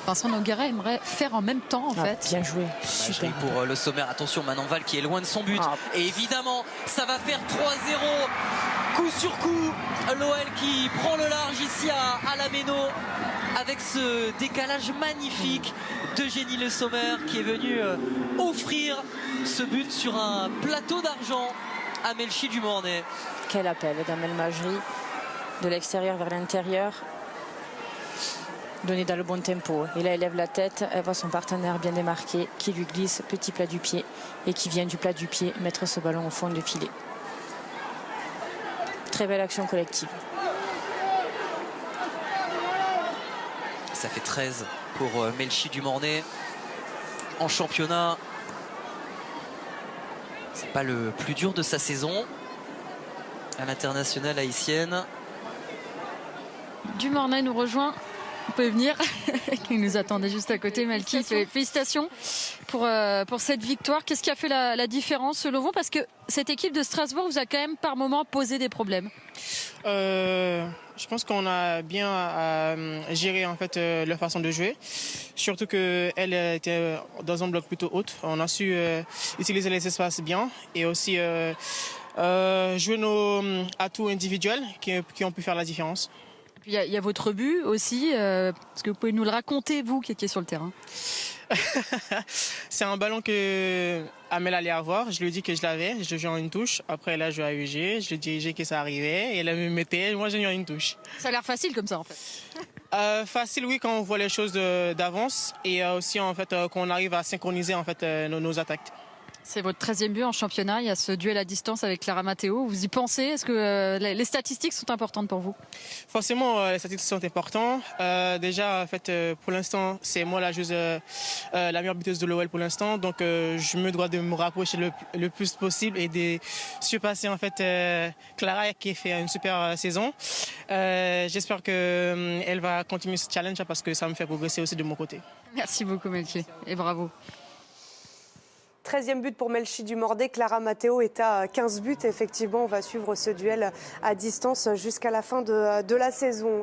Vincent Noguera aimerait faire en même temps en fait. Bien joué, super. Pour le sommaire, attention Manon Val qui est loin de son but. Et évidemment, ça va faire 3-0. Coup sur coup, l'OL qui prend le large ici à la Méno avec ce décalage magnifique d'Eugénie Le Sommer qui est venu offrir ce but sur un plateau d'argent à Melchi du Mornay. Quel appel d'Amel Majri, de l'extérieur vers l'intérieur, donné dans le bon tempo. Et là, elle lève la tête, elle voit son partenaire bien démarqué qui lui glisse petit plat du pied et qui vient du plat du pied mettre ce ballon au fond de filet. Très belle action collective. Ça fait 13 pour Melchi du Mornay en championnat. C'est pas le plus dur de sa saison à l'international haïtienne. Du Mornay nous rejoint. Vous pouvez venir. Il nous attendait juste à côté. Melchi, félicitations pour cette victoire. Qu'est-ce qui a fait la différence selon vous? Parce que cette équipe de Strasbourg vous a quand même par moments posé des problèmes. Je pense qu'on a bien géré en fait leur façon de jouer. Surtout qu'elle était dans un bloc plutôt haut. On a su utiliser les espaces bien et aussi jouer nos atouts individuels qui ont pu faire la différence. Il y a votre but aussi. Est-ce que vous pouvez nous le raconter, vous qui étiez sur le terrain? C'est un ballon que Amel allait avoir. Je lui ai dit que je l'avais. Je joue en une touche. Après, elle a joué à UG. Je lui ai dit à UG que ça arrivait. Et elle me mettait. Moi, j'ai joué en une touche. Ça a l'air facile comme ça, en fait. Facile, oui, quand on voit les choses d'avance. Et aussi, en fait, quand on arrive à synchroniser en fait, nos attaques. C'est votre 13e but en championnat. Il y a ce duel à distance avec Clara Matteo. Vous y pensez? Est-ce que les statistiques sont importantes pour vous? Forcément, les statistiques sont importantes. Déjà, en fait, pour l'instant, c'est moi la joueuse, la meilleure buteuse de l'OL pour l'instant. Donc, je me dois de me rapprocher le plus possible et de surpasser en fait Clara qui fait une super saison. J'espère qu'elle va continuer ce challenge parce que ça me fait progresser aussi de mon côté. Merci beaucoup, Melchi, et bravo. 13e but pour Melchi du Mornay. Clara Matteo est à 15 buts. Effectivement, on va suivre ce duel à distance jusqu'à la fin de la saison.